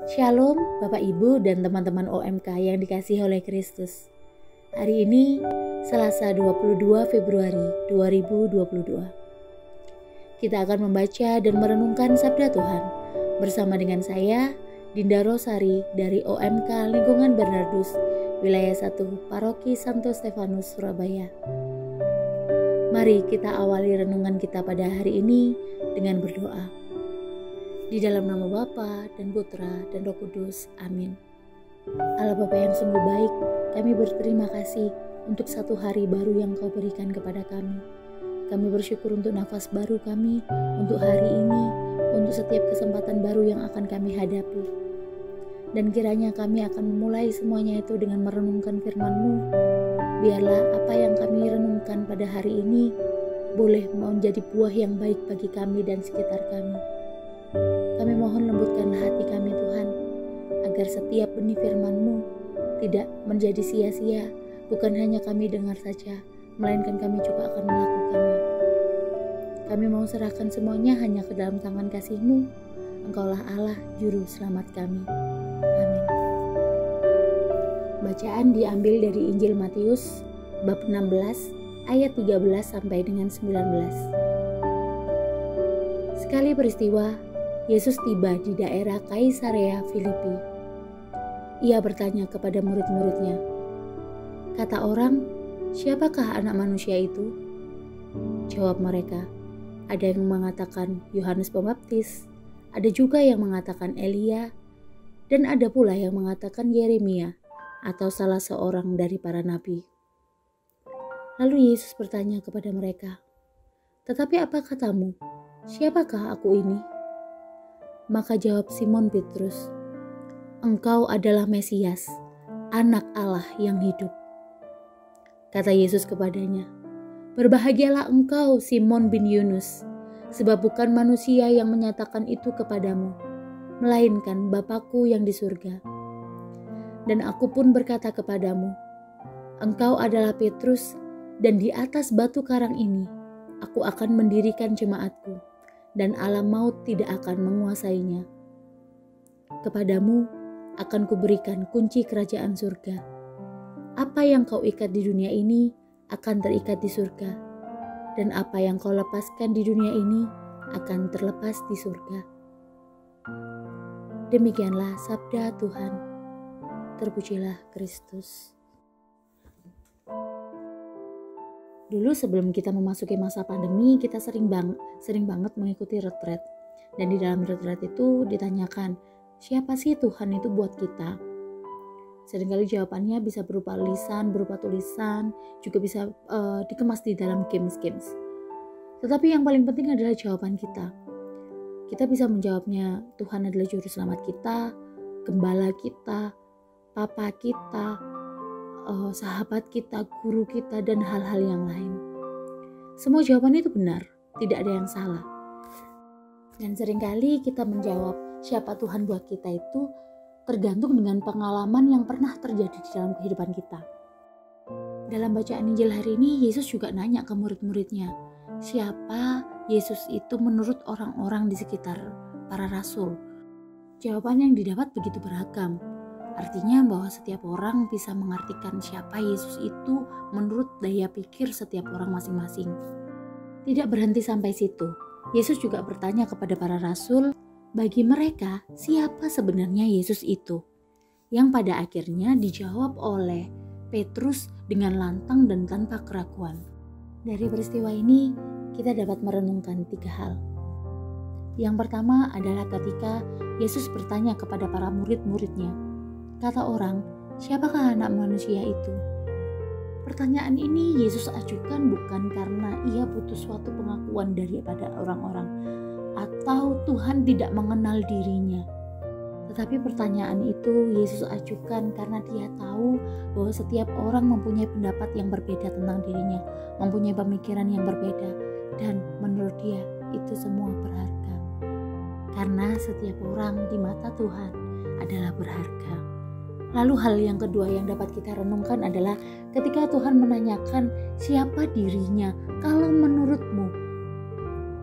Shalom Bapak Ibu dan teman-teman OMK yang dikasihi oleh Kristus. Hari ini Selasa 22 Februari 2022. Kita akan membaca dan merenungkan Sabda Tuhan bersama dengan saya Dinda Rosari dari OMK Lingkungan Bernardus Wilayah 1 Paroki Santo Stefanus Surabaya. Mari kita awali renungan kita pada hari ini dengan berdoa. Di dalam nama Bapa dan Putra dan Roh Kudus. Amin. Allah Bapa yang sungguh baik, kami berterima kasih untuk satu hari baru yang Kau berikan kepada kami. Kami bersyukur untuk nafas baru kami, untuk hari ini, untuk setiap kesempatan baru yang akan kami hadapi. Dan kiranya kami akan memulai semuanya itu dengan merenungkan firman-Mu. Biarlah apa yang kami renungkan pada hari ini boleh menjadi buah yang baik bagi kami dan sekitar kami. Kami mohon lembutkanlah hati kami Tuhan, agar setiap benih firman-Mu tidak menjadi sia-sia, bukan hanya kami dengar saja, melainkan kami juga akan melakukannya. Kami mau serahkan semuanya hanya ke dalam tangan kasih-Mu. Engkaulah Allah, Juru Selamat kami. Amin. Bacaan diambil dari Injil Matius, bab 16, ayat 13 sampai dengan 19. Sekali peristiwa, Yesus tiba di daerah Kaisarea Filipi. Ia bertanya kepada murid-muridnya, "Kata orang, siapakah anak manusia itu?" Jawab mereka, "Ada yang mengatakan Yohanes Pembaptis, ada juga yang mengatakan Elia, dan ada pula yang mengatakan Yeremia atau salah seorang dari para nabi." Lalu Yesus bertanya kepada mereka, "Tetapi apa katamu? Siapakah aku ini?" Maka jawab Simon Petrus, "Engkau adalah Mesias, Anak Allah yang hidup." Kata Yesus kepadanya, "Berbahagialah engkau Simon bin Yunus, sebab bukan manusia yang menyatakan itu kepadamu, melainkan Bapa-Ku yang di surga. Dan aku pun berkata kepadamu, engkau adalah Petrus, dan di atas batu karang ini aku akan mendirikan jemaat-Ku, dan alam maut tidak akan menguasainya. Kepadamu akan kuberikan kunci kerajaan surga. Apa yang kau ikat di dunia ini akan terikat di surga, dan apa yang kau lepaskan di dunia ini akan terlepas di surga." Demikianlah sabda Tuhan. Terpujilah Kristus. Dulu sebelum kita memasuki masa pandemi, kita sering banget mengikuti retret. Dan di dalam retret itu ditanyakan, siapa sih Tuhan itu buat kita? Seringkali jawabannya bisa berupa lisan, berupa tulisan, juga bisa dikemas di dalam games. Tetapi yang paling penting adalah jawaban kita. Kita bisa menjawabnya, Tuhan adalah juru selamat kita, gembala kita, papa kita, sahabat kita, guru kita, dan hal-hal yang lain. Semua jawaban itu benar, tidak ada yang salah. Dan seringkali kita menjawab siapa Tuhan buat kita itu tergantung dengan pengalaman yang pernah terjadi di dalam kehidupan kita. Dalam bacaan Injil hari ini, Yesus juga nanya ke murid-muridnya, siapa Yesus itu menurut orang-orang di sekitar para rasul. Jawaban yang didapat begitu beragam. Artinya bahwa setiap orang bisa mengartikan siapa Yesus itu menurut daya pikir setiap orang masing-masing. Tidak berhenti sampai situ. Yesus juga bertanya kepada para rasul, bagi mereka siapa sebenarnya Yesus itu? Yang pada akhirnya dijawab oleh Petrus dengan lantang dan tanpa keraguan. Dari peristiwa ini kita dapat merenungkan 3 hal. Yang pertama adalah ketika Yesus bertanya kepada para murid-muridnya, kata orang, siapakah anak manusia itu? Pertanyaan ini Yesus ajukan bukan karena ia butuh suatu pengakuan daripada orang-orang atau Tuhan tidak mengenal dirinya. Tetapi pertanyaan itu Yesus ajukan karena dia tahu bahwa setiap orang mempunyai pendapat yang berbeda tentang dirinya, mempunyai pemikiran yang berbeda, dan menurut dia itu semua berharga. Karena setiap orang di mata Tuhan adalah berharga. Lalu hal yang kedua yang dapat kita renungkan adalah ketika Tuhan menanyakan siapa dirinya, kalau menurutmu,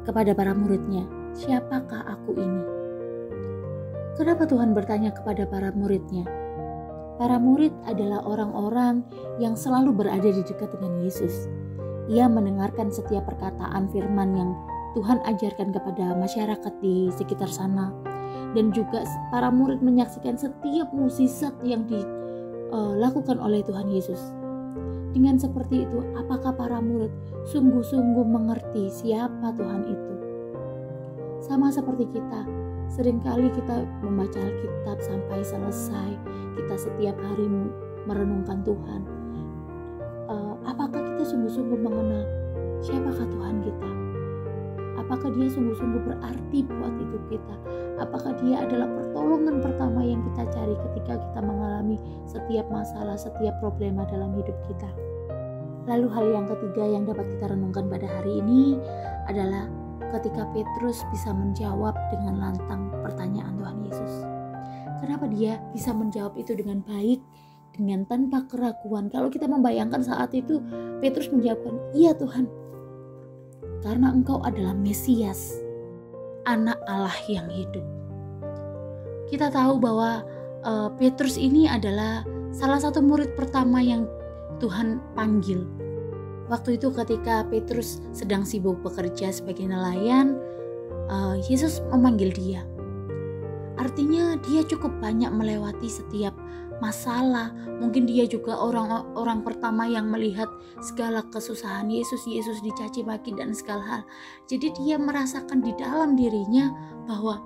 kepada para muridnya, siapakah aku ini? Kenapa Tuhan bertanya kepada para muridnya? Para murid adalah orang-orang yang selalu berada di dekat dengan Yesus. Ia mendengarkan setiap perkataan firman yang Tuhan ajarkan kepada masyarakat di sekitar sana. Dan juga para murid menyaksikan setiap mukjizat yang dilakukan oleh Tuhan Yesus. Dengan seperti itu, apakah para murid sungguh-sungguh mengerti siapa Tuhan itu? Sama seperti kita, seringkali kita membaca Alkitab sampai selesai, kita setiap hari merenungkan Tuhan. Apakah kita sungguh-sungguh mengenal siapakah Tuhan kita? Apakah dia sungguh-sungguh berarti buat hidup kita? Apakah dia adalah pertolongan pertama yang kita cari ketika kita mengalami setiap masalah, setiap problema dalam hidup kita? Lalu hal yang ketiga yang dapat kita renungkan pada hari ini adalah ketika Petrus bisa menjawab dengan lantang pertanyaan Tuhan Yesus. Kenapa dia bisa menjawab itu dengan baik, dengan tanpa keraguan? Kalau kita membayangkan saat itu Petrus menjawabkan, "Iya Tuhan, karena Engkau adalah Mesias, Anak Allah yang hidup." Kita tahu bahwa Petrus ini adalah salah satu murid pertama yang Tuhan panggil. Waktu itu ketika Petrus sedang sibuk bekerja sebagai nelayan, Yesus memanggil dia. Artinya dia cukup banyak melewati setiap masalah. Mungkin dia juga orang pertama yang melihat segala kesusahan Yesus dicaci maki dan segala hal. Jadi dia merasakan di dalam dirinya bahwa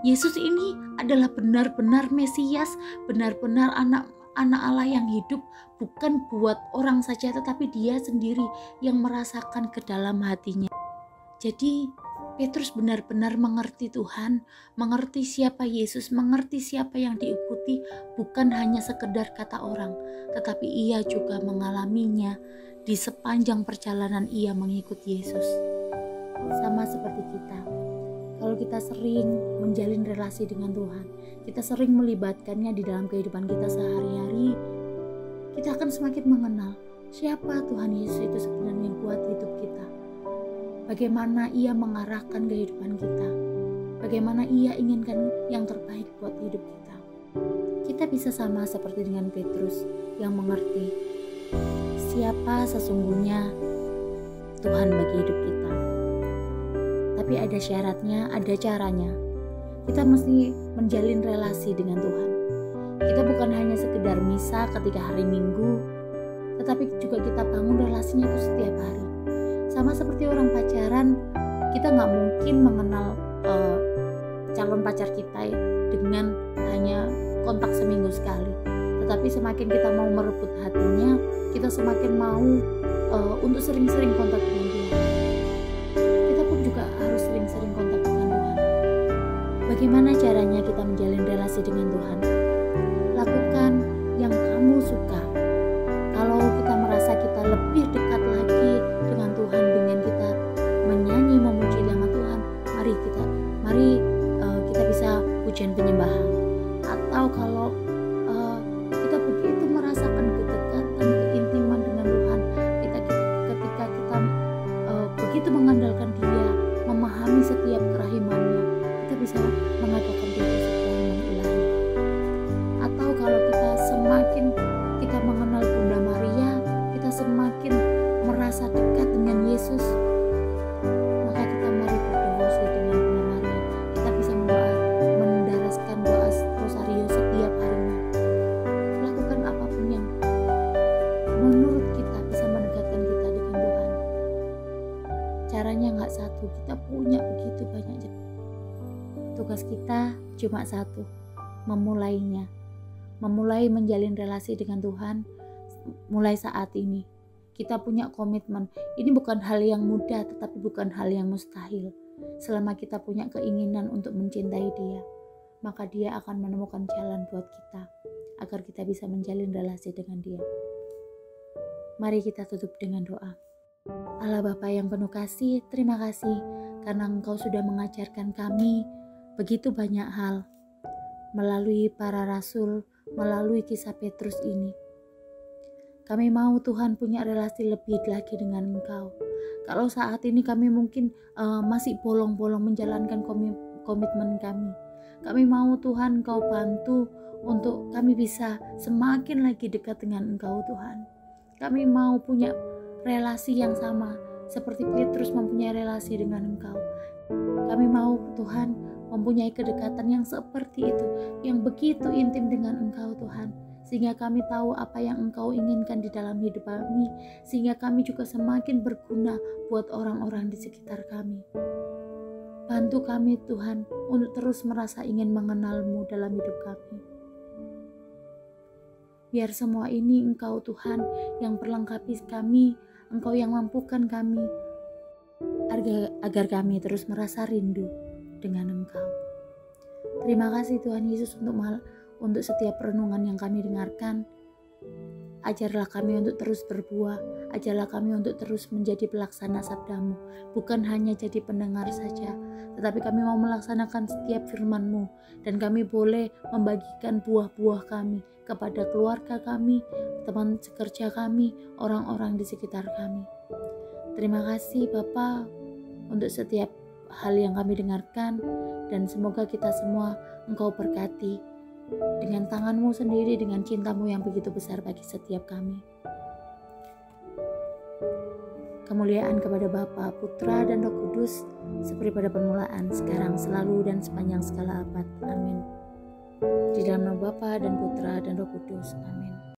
Yesus ini adalah benar-benar Mesias, benar-benar anak Allah yang hidup, bukan buat orang saja tetapi dia sendiri yang merasakan ke dalam hatinya. Jadi Petrus benar-benar mengerti Tuhan, mengerti siapa Yesus, mengerti siapa yang diikuti, bukan hanya sekedar kata orang, tetapi ia juga mengalaminya di sepanjang perjalanan ia mengikuti Yesus. Sama seperti kita, kalau kita sering menjalin relasi dengan Tuhan, kita sering melibatkannya di dalam kehidupan kita sehari-hari, kita akan semakin mengenal siapa Tuhan Yesus itu sebenarnya buat hidup kita. Bagaimana ia mengarahkan kehidupan kita, bagaimana ia inginkan yang terbaik buat hidup kita. Kita bisa sama seperti dengan Petrus yang mengerti siapa sesungguhnya Tuhan bagi hidup kita. Tapi ada syaratnya, ada caranya. Kita mesti menjalin relasi dengan Tuhan. Kita bukan hanya sekedar misa ketika hari Minggu, tetapi juga kita bangun relasinya itu setiap hari. Sama seperti orang pacaran, kita nggak mungkin mengenal calon pacar kita dengan hanya kontak seminggu sekali. Tetapi semakin kita mau merebut hatinya, kita semakin mau untuk sering-sering kontak dengan dia. Kita pun juga harus sering-sering kontak dengan Tuhan. Bagaimana caranya kita menjalin relasi dengan Tuhan? Lakukan yang kamu suka. Kalau kita merasa kita lebih dekat lagi dengan Tuhan dengan kita menyanyi memuji nama Tuhan, mari kita bisa pujian penyembahan. Atau kalau kita begitu merasakan kedekatan, keintiman dengan Tuhan, ketika kita begitu mengandalkan Dia, memahami setiap kerahimannya, kita bisa mengatakan Dia sesuatu yang ilahi. Atau kalau kita semakin kita mengenal Bunda Maria, kita semakin merasa dekat dengan Yesus, maka kita mari berdevosi dengan Bunda Maria. Kita bisa mendaraskan doa rosario setiap harinya. Lakukan apapun yang menurut kita bisa mendekatkan kita dengan Tuhan. Caranya nggak satu, kita punya begitu banyak. Tugas kita cuma satu, memulainya. Memulai menjalin relasi dengan Tuhan mulai saat ini. Kita punya komitmen. Ini bukan hal yang mudah, tetapi bukan hal yang mustahil. Selama kita punya keinginan untuk mencintai Dia, maka Dia akan menemukan jalan buat kita agar kita bisa menjalin relasi dengan Dia. Mari kita tutup dengan doa. Allah Bapa yang penuh kasih, terima kasih karena Engkau sudah mengajarkan kami begitu banyak hal melalui para rasul, melalui kisah Petrus ini. Kami mau Tuhan punya relasi lebih lagi dengan Engkau. Kalau saat ini kami mungkin masih bolong-bolong menjalankan komitmen kami, Kami mau Tuhan Engkau bantu untuk kami bisa semakin lagi dekat dengan Engkau Tuhan. Kami mau punya relasi yang sama seperti Petrus mempunyai relasi dengan Engkau. Kami mau Tuhan mempunyai kedekatan yang seperti itu, yang begitu intim dengan Engkau Tuhan, sehingga kami tahu apa yang Engkau inginkan di dalam hidup kami, sehingga kami juga semakin berguna buat orang-orang di sekitar kami. Bantu kami Tuhan untuk terus merasa ingin mengenal-Mu dalam hidup kami. Biar semua ini Engkau Tuhan yang perlengkapi kami, Engkau yang mampukan kami, agar kami terus merasa rindu dengan Engkau. Terima kasih Tuhan Yesus untuk setiap renungan yang kami dengarkan. Ajarlah kami untuk terus berbuah, ajarlah kami untuk terus menjadi pelaksana sabda-Mu, bukan hanya jadi pendengar saja, tetapi kami mau melaksanakan setiap firman-Mu, dan kami boleh membagikan buah-buah kami kepada keluarga kami, teman sekerja kami, orang-orang di sekitar kami. Terima kasih Bapa untuk setiap hal yang kami dengarkan, dan semoga kita semua Engkau berkati dengan tangan-Mu sendiri, dengan cinta-Mu yang begitu besar bagi setiap kami. Kemuliaan kepada Bapa, Putra, dan Roh Kudus, seperti pada permulaan, sekarang, selalu, dan sepanjang segala abad. Amin. Di dalam nama Bapa dan Putra dan Roh Kudus. Amin.